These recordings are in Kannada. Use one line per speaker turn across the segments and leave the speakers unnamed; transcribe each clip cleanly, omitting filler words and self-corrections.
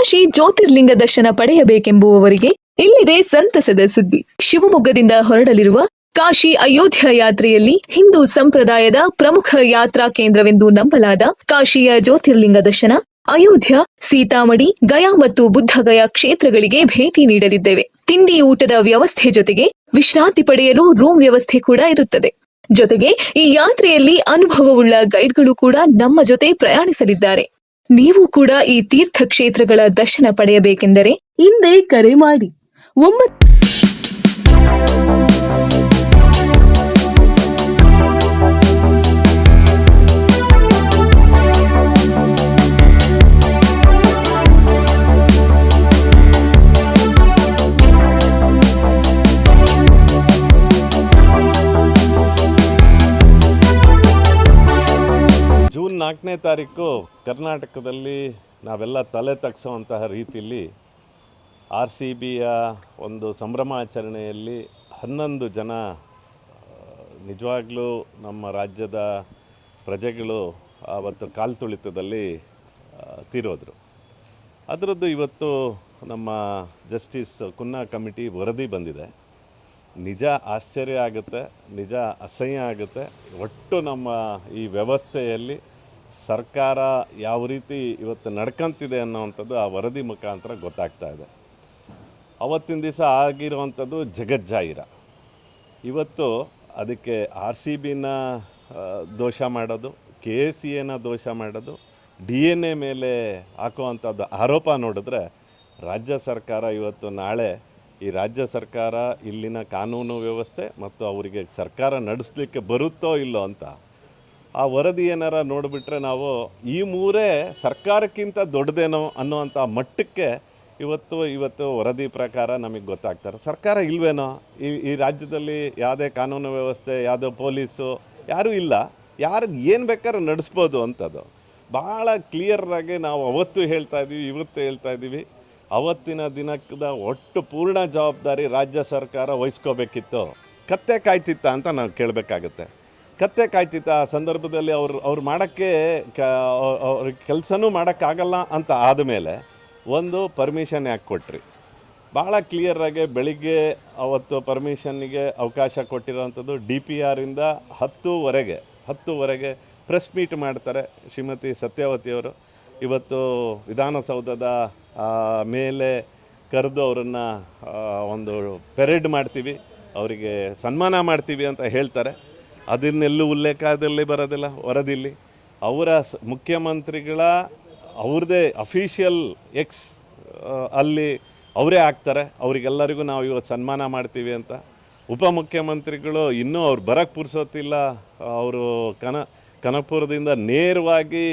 ಕಾಶಿ ಜ್ಯೋತಿರ್ಲಿಂಗ ದರ್ಶನ ಪಡೆಯಬೇಕೆಂಬುವವರಿಗೆ ಇಲ್ಲಿದೆ ಸಂತಸದ ಸುದ್ದಿ. ಶಿವಮೊಗ್ಗದಿಂದ ಹೊರಡಲಿರುವ ಕಾಶಿ ಅಯೋಧ್ಯ ಯಾತ್ರೆಯಲ್ಲಿ ಹಿಂದೂ ಸಂಪ್ರದಾಯದ ಪ್ರಮುಖ ಯಾತ್ರಾ ಕೇಂದ್ರವೆಂದು ನಂಬಲಾದ ಕಾಶಿಯ ಜ್ಯೋತಿರ್ಲಿಂಗ ದರ್ಶನ, ಅಯೋಧ್ಯ, ಸೀತಾಮಡಿ, ಗಯಾ ಮತ್ತು ಬುದ್ಧಗಯಾ ಕ್ಷೇತ್ರಗಳಿಗೆ ಭೇಟಿ ನೀಡಲಿದ್ದೇವೆ. ತಿಂಡಿ ಊಟದ ವ್ಯವಸ್ಥೆ ಜೊತೆಗೆ ವಿಶ್ರಾಂತಿ ಪಡೆಯಲು ರೂಮ್ ವ್ಯವಸ್ಥೆ ಕೂಡ ಇರುತ್ತದೆ. ಜೊತೆಗೆ ಈ ಯಾತ್ರೆಯಲ್ಲಿ ಅನುಭವವುಳ್ಳ ಗೈಡ್ಗಳು ಕೂಡ ನಮ್ಮ ಜೊತೆ ಪ್ರಯಾಣಿಸಲಿದ್ದಾರೆ. ನೀವು ಕೂಡ ಈ ತೀರ್ಥ ಕ್ಷೇತ್ರಗಳ ದರ್ಶನ ಪಡೆಯಬೇಕೆಂದರೆ ಹಿಂದೆ ಕರೆ ಮಾಡಿ.
ಜೂನ್ 4ನೇ ತಾರೀಕು ಕರ್ನಾಟಕದಲ್ಲಿ ನಾವೆಲ್ಲ ತಲೆ ತಗ್ಸುವಂತಹ ರೀತಿಯಲ್ಲಿ RCBಯ ಒಂದು ಸಂಭ್ರಮಾಚರಣೆಯಲ್ಲಿ 11 ಜನ ನಿಜವಾಗ್ಲೂ ನಮ್ಮ ರಾಜ್ಯದ ಪ್ರಜೆಗಳು ಆವತ್ತು ಕಾಲ್ತುಳಿತದಲ್ಲಿ ತೀರೋದ್ರು. ಅದರದ್ದು ಇವತ್ತು ನಮ್ಮ ಜಸ್ಟಿಸ್ ಕುನ್ನಾ ಕಮಿಟಿ ವರದಿ ಬಂದಿದೆ. ನಿಜ ಆಶ್ಚರ್ಯ ಆಗುತ್ತೆ, ನಿಜ ಅಸಹ್ಯ ಆಗುತ್ತೆ. ಒಟ್ಟು ನಮ್ಮ ಈ ವ್ಯವಸ್ಥೆಯಲ್ಲಿ ಸರ್ಕಾರ ಯಾವ ರೀತಿ ಇವತ್ತು ನಡ್ಕೊಂತಿದೆ ಅನ್ನೋವಂಥದ್ದು ಆ ವರದಿ ಮುಖಾಂತರ ಗೊತ್ತಾಗ್ತಾ ಇದೆ. ಅವತ್ತಿನ ದಿವಸ ಆಗಿರುವಂಥದ್ದು ಜಗಜ್ಜಾಹಿರ. ಇವತ್ತು ಅದಕ್ಕೆ RCBನ ದೋಷ ಮಾಡೋದು, KCAನ ದೋಷ ಮಾಡೋದು, DNA ಮೇಲೆ ಹಾಕುವಂಥದ್ದು ಆರೋಪ ನೋಡಿದ್ರೆ ರಾಜ್ಯ ಸರ್ಕಾರ ಇವತ್ತು ನಾಳೆ ಈ ರಾಜ್ಯ ಸರ್ಕಾರ ಇಲ್ಲಿನ ಕಾನೂನು ವ್ಯವಸ್ಥೆ ಮತ್ತು ಅವರಿಗೆ ಸರ್ಕಾರ ನಡೆಸಲಿಕ್ಕೆ ಬರುತ್ತೋ ಇಲ್ಲೋ ಅಂತ ಆ ವರದಿ ಏನಾರ ನೋಡಿಬಿಟ್ರೆ ನಾವು ಈ ಮೂರೇ ಸರ್ಕಾರಕ್ಕಿಂತ ದೊಡ್ಡದೇನೋ ಅನ್ನೋವಂಥ ಮಟ್ಟಕ್ಕೆ ಇವತ್ತು ವರದಿ ಪ್ರಕಾರ ನಮಗೆ ಗೊತ್ತಾಗ್ತಾರೆ. ಸರ್ಕಾರ ಇಲ್ವೇನೋ ಈ ರಾಜ್ಯದಲ್ಲಿ ಯಾವುದೇ ಕಾನೂನು ವ್ಯವಸ್ಥೆ, ಯಾವುದೋ ಪೊಲೀಸು ಯಾರೂ ಇಲ್ಲ, ಯಾರು ಏನು ಬೇಕಾದ್ರೂ ನಡೆಸ್ಬೋದು ಅಂತದ್ದು ಭಾಳ ಕ್ಲಿಯರಾಗಿ ನಾವು ಅವತ್ತು ಹೇಳ್ತಾ ಇದ್ದೀವಿ, ಇವತ್ತು ಹೇಳ್ತಾ ಇದ್ದೀವಿ. ಅವತ್ತಿನ ದಿನದ ಒಟ್ಟು ಪೂರ್ಣ ಜವಾಬ್ದಾರಿ ರಾಜ್ಯ ಸರ್ಕಾರ ವಹಿಸ್ಕೋಬೇಕಿತ್ತು. ಕತ್ತೆ ಕಾಯ್ತಿತ್ತ ಅಂತ ನಾವು ಕೇಳಬೇಕಾಗುತ್ತೆ. ಕತ್ತೆ ಕಾಯ್ತಿತ್ತ ಆ ಸಂದರ್ಭದಲ್ಲಿ ಅವ್ರು ಮಾಡೋಕ್ಕೆ ಅವ್ರಿಗೆ ಕೆಲಸನೂ ಮಾಡೋಕ್ಕಾಗಲ್ಲ ಅಂತ ಆದಮೇಲೆ ಒಂದು ಪರ್ಮಿಷನ್ ಯಾಕೆ ಕೊಟ್ರಿ? ಭಾಳ ಕ್ಲಿಯರಾಗಿ ಬೆಳಿಗ್ಗೆ ಅವತ್ತು ಪರ್ಮಿಷನ್ನಿಗೆ ಅವಕಾಶ ಕೊಟ್ಟಿರೋವಂಥದ್ದು DPRಯಿಂದ 10ವರೆಗೆ ಪ್ರೆಸ್ ಮೀಟ್ ಮಾಡ್ತಾರೆ ಶ್ರೀಮತಿ ಸತ್ಯಾವತಿಯವರು. ಇವತ್ತು ವಿಧಾನಸೌಧದ ಮೇಲೆ ಕರೆದು ಅವರನ್ನು ಒಂದು ಪೆರೇಡ್ ಮಾಡ್ತೀವಿ, ಅವರಿಗೆ ಸನ್ಮಾನ ಮಾಡ್ತೀವಿ ಅಂತ ಹೇಳ್ತಾರೆ. ಅದನ್ನೆಲ್ಲೂ ಉಲ್ಲೇಖದಲ್ಲಿ ಬರೋದಿಲ್ಲ ವರದಿಲಿ. ಅವರ ಮುಖ್ಯಮಂತ್ರಿಗಳ ಅವ್ರದ್ದೇ ಅಫಿಷಿಯಲ್ ಎಕ್ಸ್ ಅಲ್ಲಿ ಅವರೇ ಹಾಕ್ತಾರೆ, ಅವರಿಗೆಲ್ಲರಿಗೂ ನಾವು ಇವತ್ತು ಸನ್ಮಾನ ಮಾಡ್ತೀವಿ ಅಂತ. ಉಪಮುಖ್ಯಮಂತ್ರಿಗಳು ಇನ್ನೂ ಅವ್ರು ಬರೋಕ್ಕೆ ಪುರ್ಸೋತಿಲ್ಲ, ಅವರು ಕನಕಪುರದಿಂದ ನೇರವಾಗಿ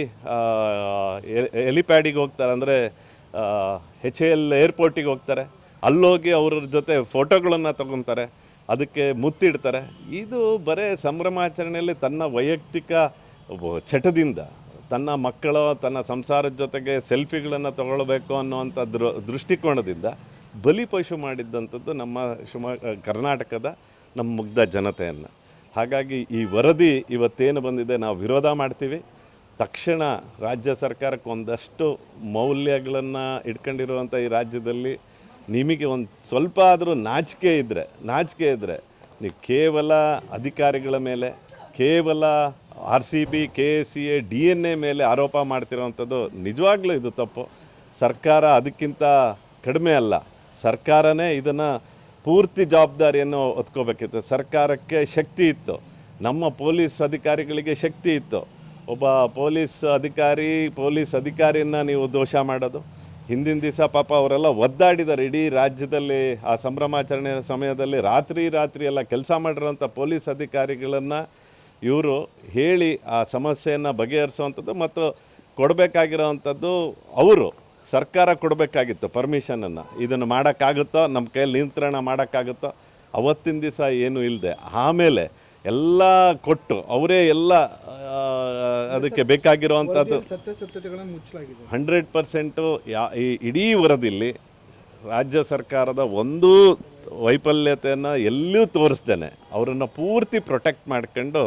ಹೆಲಿಪ್ಯಾಡಿಗೆ ಹೋಗ್ತಾರೆ, ಅಂದರೆ HAL ಏರ್ಪೋರ್ಟಿಗೆ ಹೋಗ್ತಾರೆ. ಅಲ್ಲೋಗಿ ಅವ್ರ ಜೊತೆ ಫೋಟೋಗಳನ್ನು ತಗೊತಾರೆ, ಅದಕ್ಕೆ ಮುತ್ತಿಡ್ತಾರೆ. ಇದು ಬರೀ ಸಂಭ್ರಮಾಚರಣೆಯಲ್ಲಿ ತನ್ನ ವೈಯಕ್ತಿಕ ಚಟದಿಂದ, ತನ್ನ ಮಕ್ಕಳ ತನ್ನ ಸಂಸಾರದ ಜೊತೆಗೆ ಸೆಲ್ಫಿಗಳನ್ನು ತಗೊಳ್ಬೇಕು ಅನ್ನುವಂಥ ದೃಷ್ಟಿಕೋನದಿಂದ ಬಲಿಪಶು ಮಾಡಿದ್ದಂಥದ್ದು ನಮ್ಮ ಕರ್ನಾಟಕದ ನಮ್ಮ ಮುಗ್ಧ ಜನತೆಯನ್ನು. ಹಾಗಾಗಿ ಈ ವರದಿ ಇವತ್ತೇನು ಬಂದಿದೆ ನಾವು ವಿರೋಧ ಮಾಡ್ತೀವಿ. ತಕ್ಷಣ ರಾಜ್ಯ ಸರ್ಕಾರಕ್ಕೆ ಒಂದಷ್ಟು ಮೌಲ್ಯಗಳನ್ನು ಇಟ್ಕೊಂಡಿರುವಂಥ ಈ ರಾಜ್ಯದಲ್ಲಿ ನಿಮಗೆ ಒಂದು ಸ್ವಲ್ಪ ಆದರೂ ನಾಚಿಕೆ ಇದ್ದರೆ ನೀವು ಕೇವಲ ಅಧಿಕಾರಿಗಳ ಮೇಲೆ, ಕೇವಲ RCB, KCA, DNA ಮೇಲೆ ಆರೋಪ ಮಾಡ್ತಿರೋವಂಥದ್ದು ನಿಜವಾಗ್ಲೂ ಇದು ತಪ್ಪು. ಸರ್ಕಾರ ಅದಕ್ಕಿಂತ ಕಡಿಮೆ ಅಲ್ಲ, ಸರ್ಕಾರನೇ ಇದನ್ನು ಪೂರ್ತಿ ಜವಾಬ್ದಾರಿಯನ್ನು ಹೊತ್ಕೋಬೇಕಿತ್ತು. ಸರ್ಕಾರಕ್ಕೆ ಶಕ್ತಿ ಇತ್ತು, ನಮ್ಮ ಪೊಲೀಸ್ ಅಧಿಕಾರಿಗಳಿಗೆ ಶಕ್ತಿ ಇತ್ತು. ಒಬ್ಬ ಪೊಲೀಸ್ ಅಧಿಕಾರಿಯನ್ನು ನೀವು ದೋಷ ಮಾಡೋದು. ಹಿಂದಿನ ದಿವಸ ಪಾಪ ಅವರೆಲ್ಲ ಒದ್ದಾಡಿದ್ದಾರೆ ಇಡೀ ರಾಜ್ಯದಲ್ಲಿ. ಆ ಸಂಭ್ರಮಾಚರಣೆ ಸಮಯದಲ್ಲಿ ರಾತ್ರಿ ಎಲ್ಲ ಕೆಲಸ ಮಾಡಿರೋಂಥ ಪೊಲೀಸ್ ಅಧಿಕಾರಿಗಳನ್ನು ಇವರು ಹೇಳಿ ಆ ಸಮಸ್ಯೆಯನ್ನು ಬಗೆಹರಿಸುವಂಥದ್ದು ಮತ್ತು ಕೊಡಬೇಕಾಗಿರೋವಂಥದ್ದು ಅವರು ಸರ್ಕಾರ ಕೊಡಬೇಕಾಗಿತ್ತು ಪರ್ಮಿಷನನ್ನು. ಇದನ್ನು ಮಾಡೋಕ್ಕಾಗುತ್ತೋ, ನಮ್ಮ ಕೈಯಲ್ಲಿ ನಿಯಂತ್ರಣ ಮಾಡೋಕ್ಕಾಗುತ್ತೋ. ಅವತ್ತಿನ ದಿವಸ ಏನೂ ಇಲ್ಲದೆ ಆಮೇಲೆ ಎಲ್ಲ ಕೊಟ್ಟು ಅವರೇ ಎಲ್ಲ ಅದಕ್ಕೆ ಬೇಕಾಗಿರುವಂಥದ್ದು 100% ಈ ಇಡೀ ವರದಿಯಲ್ಲಿ ರಾಜ್ಯ ಸರ್ಕಾರದ ಒಂದು ವೈಫಲ್ಯತೆಯನ್ನು ಎಲ್ಲೂ ತೋರಿಸ್ದೇನೆ ಅವರನ್ನು ಪೂರ್ತಿ ಪ್ರೊಟೆಕ್ಟ್ ಮಾಡ್ಕೊಂಡು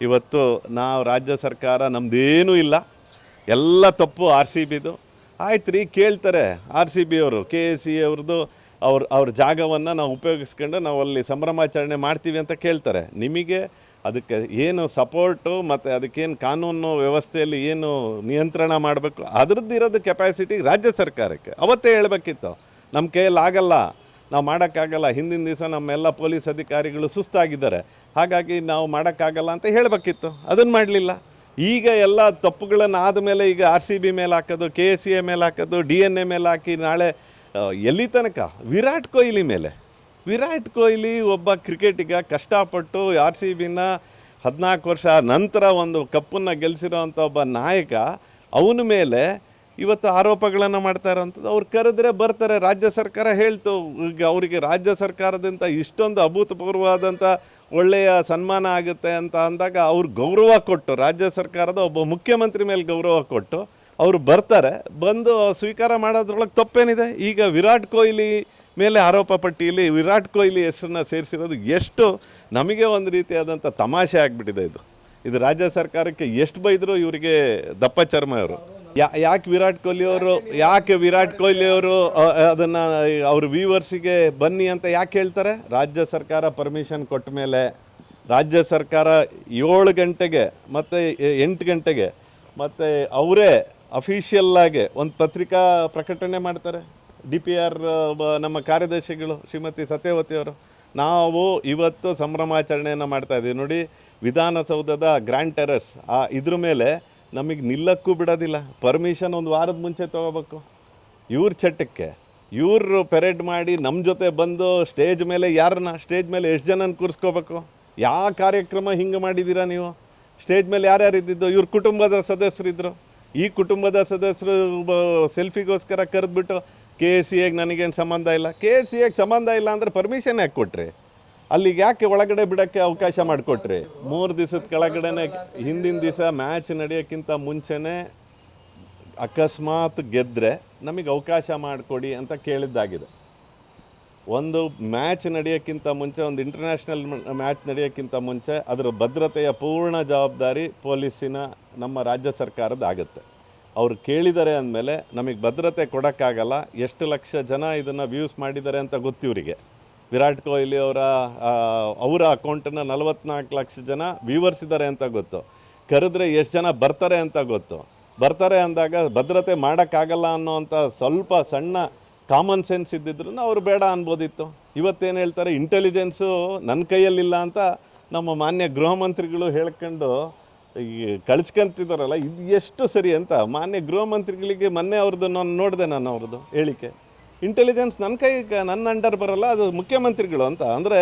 ಇವತ್ತು ನಾವು ರಾಜ್ಯ ಸರ್ಕಾರ ನಮ್ಮದೇನೂ ಇಲ್ಲ, ಎಲ್ಲ ತಪ್ಪು RCBದು, ಆಯ್ತು ರೀ, ಕೇಳ್ತಾರೆ RCB ಅವರು, KSE ಅವ್ರದ್ದು ಅವ್ರ ಜಾಗವನ್ನು ನಾವು ಉಪಯೋಗಿಸ್ಕೊಂಡು ನಾವು ಅಲ್ಲಿ ಸಂಭ್ರಮಾಚರಣೆ ಮಾಡ್ತೀವಿ ಅಂತ ಕೇಳ್ತಾರೆ. ನಿಮಗೆ ಅದಕ್ಕೆ ಏನು ಸಪೋರ್ಟು ಮತ್ತು ಅದಕ್ಕೇನು ಕಾನೂನು ವ್ಯವಸ್ಥೆಯಲ್ಲಿ ಏನು ನಿಯಂತ್ರಣ ಮಾಡಬೇಕು ಅದ್ರದ್ದು ಇರೋದು ಕೆಪಾಸಿಟಿ ರಾಜ್ಯ ಸರ್ಕಾರಕ್ಕೆ. ಅವತ್ತೇ ಹೇಳಬೇಕಿತ್ತು, ನಮ್ಮ ಕೈಯಲ್ಲಿ ಆಗಲ್ಲ, ನಾವು ಮಾಡೋಕ್ಕಾಗಲ್ಲ, ಹಿಂದಿನ ದಿವಸ ನಮ್ಮೆಲ್ಲ ಪೊಲೀಸ್ ಅಧಿಕಾರಿಗಳು ಸುಸ್ತಾಗಿದ್ದಾರೆ, ಹಾಗಾಗಿ ನಾವು ಮಾಡೋಕ್ಕಾಗಲ್ಲ ಅಂತ ಹೇಳಬೇಕಿತ್ತು. ಅದನ್ನು ಮಾಡಲಿಲ್ಲ. ಈಗ ಎಲ್ಲ ತಪ್ಪುಗಳನ್ನು ಆದಮೇಲೆ ಈಗ RCB ಮೇಲೆ ಹಾಕೋದು, KSE ಮೇಲೆ ಹಾಕೋದು, DNA ಮೇಲೆ ಹಾಕಿ ನಾಳೆ ಎಲ್ಲಿ ತನಕ ವಿರಾಟ್ ಕೊಹ್ಲಿ ಒಬ್ಬ ಕ್ರಿಕೆಟಿಗ ಕಷ್ಟಪಟ್ಟು RCBನ 14 ವರ್ಷ ನಂತರ ಒಂದು ಕಪ್ಪನ್ನು ಗೆಲ್ಲಿಸಿರೋವಂಥ ಒಬ್ಬ ನಾಯಕ, ಅವನ ಮೇಲೆ ಇವತ್ತು ಆರೋಪಗಳನ್ನು ಮಾಡ್ತಾ ಇರೋವಂಥದ್ದು. ಅವ್ರು ಕರೆದ್ರೆ ಬರ್ತಾರೆ. ರಾಜ್ಯ ಸರ್ಕಾರ ಹೇಳ್ತು, ಈಗ ಅವರಿಗೆ ರಾಜ್ಯ ಸರ್ಕಾರದಿಂದ ಇಷ್ಟೊಂದು ಅಭೂತಪೂರ್ವವಾದಂಥ ಒಳ್ಳೆಯ ಸನ್ಮಾನ ಆಗುತ್ತೆ ಅಂತ ಅಂದಾಗ ಅವ್ರು ಗೌರವ ಕೊಟ್ಟು, ರಾಜ್ಯ ಸರ್ಕಾರದ ಒಬ್ಬ ಮುಖ್ಯಮಂತ್ರಿ ಮೇಲೆ ಗೌರವ ಕೊಟ್ಟು ಅವರು ಬರ್ತಾರೆ. ಬಂದು ಸ್ವೀಕಾರ ಮಾಡೋದ್ರೊಳಗೆ ತಪ್ಪೇನಿದೆ? ಈಗ ವಿರಾಟ್ ಕೊಹ್ಲಿ ಮೇಲೆ ಆರೋಪ ಪಟ್ಟಿಯಲ್ಲಿ ವಿರಾಟ್ ಕೊಹ್ಲಿ ಹೆಸರನ್ನ ಸೇರಿಸಿರೋದು ಎಷ್ಟು ನಮಗೆ ಒಂದು ರೀತಿಯಾದಂಥ ತಮಾಷೆ ಆಗಿಬಿಟ್ಟಿದೆ. ಇದು ರಾಜ್ಯ ಸರ್ಕಾರಕ್ಕೆ ಎಷ್ಟು ಬೈದರೂ ಇವರಿಗೆ ದಪ್ಪ ಚರ್ಮ. ಇವರು ಯಾಕೆ ವಿರಾಟ್ ಕೊಹ್ಲಿ ಅವರು ಅದನ್ನು ಅವ್ರ ವ್ಯೂವರ್ಸಿಗೆ ಬನ್ನಿ ಅಂತ ಯಾಕೆ ಹೇಳ್ತಾರೆ? ರಾಜ್ಯ ಸರ್ಕಾರ ಪರ್ಮಿಷನ್ ಕೊಟ್ಟ ಮೇಲೆ, ರಾಜ್ಯ ಸರ್ಕಾರ 7 ಗಂಟೆಗೆ ಮತ್ತು 8 ಗಂಟೆಗೆ ಮತ್ತು ಅವರೇ ಅಫಿಷಿಯಲ್ಲಾಗಿ ಒಂದು ಪತ್ರಿಕಾ ಪ್ರಕಟಣೆ ಮಾಡ್ತಾರೆ. DPR ನಮ್ಮ ಕಾರ್ಯದರ್ಶಿಗಳು ಶ್ರೀಮತಿ ಸತ್ಯವತಿ ಅವರು, ನಾವು ಇವತ್ತು ಸಂಭ್ರಮಾಚರಣೆಯನ್ನು ಮಾಡ್ತಾಯಿದ್ದೀವಿ ನೋಡಿ, ವಿಧಾನಸೌಧದ ಗ್ರ್ಯಾಂಡ್ ಟೆರೆಸ್ ಇದ್ರ ಮೇಲೆ ನಮಗೆ ನಿಲ್ಲಕ್ಕೂ ಬಿಡೋದಿಲ್ಲ. ಪರ್ಮಿಷನ್ ಒಂದು ವಾರದ ಮುಂಚೆ ತೊಗೋಬೇಕು. ಇವ್ರ ಚಟ್ಟಕ್ಕೆ ಇವರು ಪೆರೇಡ್ ಮಾಡಿ ನಮ್ಮ ಜೊತೆ ಬಂದು ಸ್ಟೇಜ್ ಮೇಲೆ ಸ್ಟೇಜ್ ಮೇಲೆ ಎಷ್ಟು ಜನನ ಕೂರಿಸ್ಕೋಬೇಕು? ಯಾವ ಕಾರ್ಯಕ್ರಮ ಹಿಂಗೆ ಮಾಡಿದ್ದೀರಾ ನೀವು? ಸ್ಟೇಜ್ ಮೇಲೆ ಯಾರ್ಯಾರು ಇದ್ದಿದ್ದು? ಇವ್ರ ಕುಟುಂಬದ ಸದಸ್ಯರಿದ್ದರು. ಈ ಕುಟುಂಬದ ಸದಸ್ಯರು ಸೆಲ್ಫಿಗೋಸ್ಕರ ಕರೆದ್ಬಿಟ್ಟು KSEಗೆ ನನಗೇನು ಸಂಬಂಧ ಇಲ್ಲ. KSEಗೆ ಸಂಬಂಧ ಇಲ್ಲ ಅಂದರೆ ಪರ್ಮಿಷನ್ ಯಾಕೆ ಕೊಟ್ರಿ? ಅಲ್ಲಿಗೆ ಯಾಕೆ ಒಳಗಡೆ ಬಿಡೋಕ್ಕೆ ಅವಕಾಶ ಮಾಡಿಕೊಟ್ರಿ? 3 ದಿವಸದ ಕೆಳಗಡೆನೆ ಹಿಂದಿನ ದಿವಸ ಮ್ಯಾಚ್ ನಡೆಯೋಕ್ಕಿಂತ ಮುಂಚೆನೇ ಅಕಸ್ಮಾತ್ ಗೆದ್ದರೆ ನಮಗೆ ಅವಕಾಶ ಮಾಡಿಕೊಡಿ ಅಂತ ಕೇಳಿದ್ದಾಗಿದೆ. ಒಂದು ಮ್ಯಾಚ್ ನಡೆಯೋಕ್ಕಿಂತ ಮುಂಚೆ, ಒಂದು ಇಂಟರ್ನ್ಯಾಷನಲ್ ಮ್ಯಾಚ್ ನಡೆಯೋಕ್ಕಿಂತ ಮುಂಚೆ ಅದರ ಭದ್ರತೆಯ ಪೂರ್ಣ ಜವಾಬ್ದಾರಿ ಪೊಲೀಸಿನ ನಮ್ಮ ರಾಜ್ಯ ಸರ್ಕಾರದ್ದಾಗುತ್ತೆ. ಅವರು ಕೇಳಿದ್ದಾರೆ ಅಂದಮೇಲೆ ನಮಗೆ ಭದ್ರತೆ ಕೊಡೋಕ್ಕಾಗಲ್ಲ. ಎಷ್ಟು ಲಕ್ಷ ಜನ ಇದನ್ನು ವ್ಯೂಸ್ ಮಾಡಿದ್ದಾರೆ ಅಂತ ಗೊತ್ತು ಇವರಿಗೆ. ವಿರಾಟ್ ಕೊಹ್ಲಿ ಅವರ ಅಕೌಂಟನ್ನು 44 ಲಕ್ಷ ಜನ ವ್ಯೂವರ್ಸ್ ಇದ್ದಾರೆ ಅಂತ ಗೊತ್ತು. ಕರೆದ್ರೆ ಎಷ್ಟು ಜನ ಬರ್ತಾರೆ ಅಂತ ಗೊತ್ತು. ಬರ್ತಾರೆ ಅಂದಾಗ ಭದ್ರತೆ ಮಾಡೋಕ್ಕಾಗಲ್ಲ ಅನ್ನೋವಂಥ ಸ್ವಲ್ಪ ಸಣ್ಣ ಕಾಮನ್ ಸೆನ್ಸ್ ಇದ್ದಿದ್ರು ಅವರು ಬೇಡ ಅನ್ಬೋದಿತ್ತು. ಇವತ್ತೇನು ಹೇಳ್ತಾರೆ, ಇಂಟೆಲಿಜೆನ್ಸು ನನ್ನ ಕೈಯಲ್ಲಿಲ್ಲ ಅಂತ ನಮ್ಮ ಮಾನ್ಯ ಗೃಹ ಮಂತ್ರಿಗಳು ಹೇಳ್ಕೊಂಡು ಕಳಿಸ್ಕೊಂತಿದ್ದಾರಲ್ಲ, ಇದು ಎಷ್ಟು ಸರಿ ಅಂತ ಮಾನ್ಯ ಗೃಹ ಮಂತ್ರಿಗಳಿಗೆ ಮೊನ್ನೆ ಅವ್ರದ್ದು ನೋಡಿದೆ ನಾನು ಅವ್ರದ್ದು ಹೇಳಿಕೆ. ಇಂಟೆಲಿಜೆನ್ಸ್ ನನ್ನ ಅಂಡರ್ ಬರಲ್ಲ, ಅದು ಮುಖ್ಯಮಂತ್ರಿಗಳು ಅಂತ. ಅಂದರೆ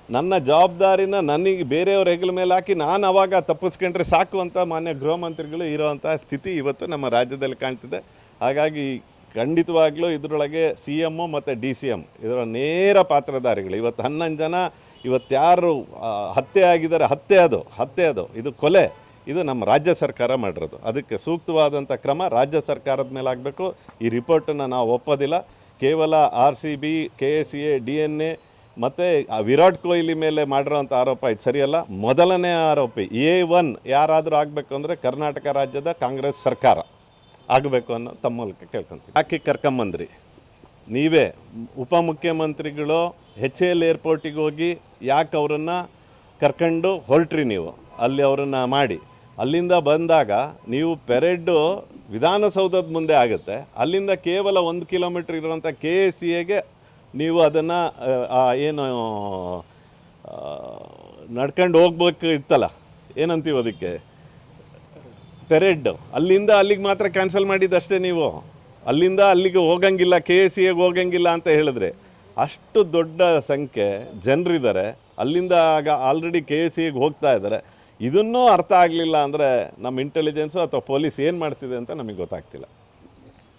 ನನ್ನ ಜವಾಬ್ದಾರಿನ ನನಗೆ ಬೇರೆಯವ್ರ ಹೆಗಲ ಮೇಲೆ ಹಾಕಿ ನಾನು ಅವಾಗ ತಪ್ಪಿಸ್ಕೊಂಡ್ರೆ ಸಾಕು ಅಂತ ಮಾನ್ಯ ಗೃಹ ಮಂತ್ರಿಗಳು ಇರೋವಂಥ ಸ್ಥಿತಿ ಇವತ್ತು ನಮ್ಮ ರಾಜ್ಯದಲ್ಲಿ ಕಾಣ್ತಿದೆ. ಹಾಗಾಗಿ ಖಂಡಿತವಾಗ್ಲೂ ಇದರೊಳಗೆ CM ಮತ್ತು DCM ಇದರ ನೇರ ಪಾತ್ರಧಾರಿಗಳು. ಇವತ್ತು 11 ಜನ ಇವತ್ತ್ಯಾರು ಹತ್ಯೆ ಆಗಿದ್ದಾರೆ, ಹತ್ಯೆ ಅದು ಇದು ಕೊಲೆ, ಇದು ನಮ್ಮ ರಾಜ್ಯ ಸರ್ಕಾರ ಮಾಡಿರೋದು. ಅದಕ್ಕೆ ಸೂಕ್ತವಾದಂಥ ಕ್ರಮ ರಾಜ್ಯ ಸರ್ಕಾರದ ಮೇಲೆ ಆಗಬೇಕು. ಈ ರಿಪೋರ್ಟನ್ನು ನಾವು ಒಪ್ಪೋದಿಲ್ಲ. ಕೇವಲ RCB, KSE, DNA ಮತ್ತು ವಿರಾಟ್ ಕೊಹ್ಲಿ ಮೇಲೆ ಮಾಡಿರೋವಂಥ ಆರೋಪ ಇದು ಸರಿಯಲ್ಲ. ಮೊದಲನೇ ಆರೋಪಿ A1 ಯಾರಾದರೂ ಆಗಬೇಕು ಅಂದರೆ ಕರ್ನಾಟಕ ರಾಜ್ಯದ ಕಾಂಗ್ರೆಸ್ ಸರ್ಕಾರ ಆಗಬೇಕು ಅನ್ನೋ ತಮ್ಮ ಮೂಲಕ ಕೇಳ್ಕೊತೀವಿ. ಯಾಕೆ ಕರ್ಕೊಂಬಂದ್ರಿ? ನೀವೇ ಉಪಮುಖ್ಯಮಂತ್ರಿಗಳು HAL ಏರ್ಪೋರ್ಟಿಗೆ ಹೋಗಿ ಯಾಕೆ ಅವರನ್ನು ಕರ್ಕೊಂಡು ಹೊರಟ್ರಿ? ನೀವು ಅಲ್ಲಿ ಅವರನ್ನು ಮಾಡಿ ಅಲ್ಲಿಂದ ಬಂದಾಗ ನೀವು ಪೆರೇಡು ವಿಧಾನಸೌಧದ ಮುಂದೆ ಆಗುತ್ತೆ. ಅಲ್ಲಿಂದ ಕೇವಲ 1 ಕಿಲೋಮೀಟ್ರ್ ಇರುವಂಥ KSEಗೆ ನೀವು ಅದನ್ನು ಏನು ನಡ್ಕೊಂಡು ಹೋಗ್ಬೇಕು ಇತ್ತಲ್ಲ, ಏನಂತೀವಿ ಅದಕ್ಕೆ, ಪೆರೇಡ್, ಅಲ್ಲಿಂದ ಅಲ್ಲಿಗೆ ಮಾತ್ರ ಕ್ಯಾನ್ಸಲ್ ಮಾಡಿದ್ದಷ್ಟೇ. ನೀವು ಅಲ್ಲಿಂದ ಅಲ್ಲಿಗೆ ಹೋಗಂಗಿಲ್ಲ, KSEಗೆ ಹೋಗಂಗಿಲ್ಲ ಅಂತ ಹೇಳಿದ್ರೆ ಅಷ್ಟು ದೊಡ್ಡ ಸಂಖ್ಯೆ ಜನರಿದ್ದಾರೆ. ಅಲ್ಲಿಂದ ಆಗ ಆಲ್ರೆಡಿ KSEಗೆ ಹೋಗ್ತಾ ಇದ್ದಾರೆ. ಇದನ್ನೂ ಅರ್ಥ ಆಗಲಿಲ್ಲ ಅಂದರೆ ನಮ್ಮ ಇಂಟೆಲಿಜೆನ್ಸು ಅಥವಾ ಪೊಲೀಸ್ ಏನು ಮಾಡ್ತಿದೆ ಅಂತ ನಮಗೆ ಗೊತ್ತಾಗ್ತಿಲ್ಲ.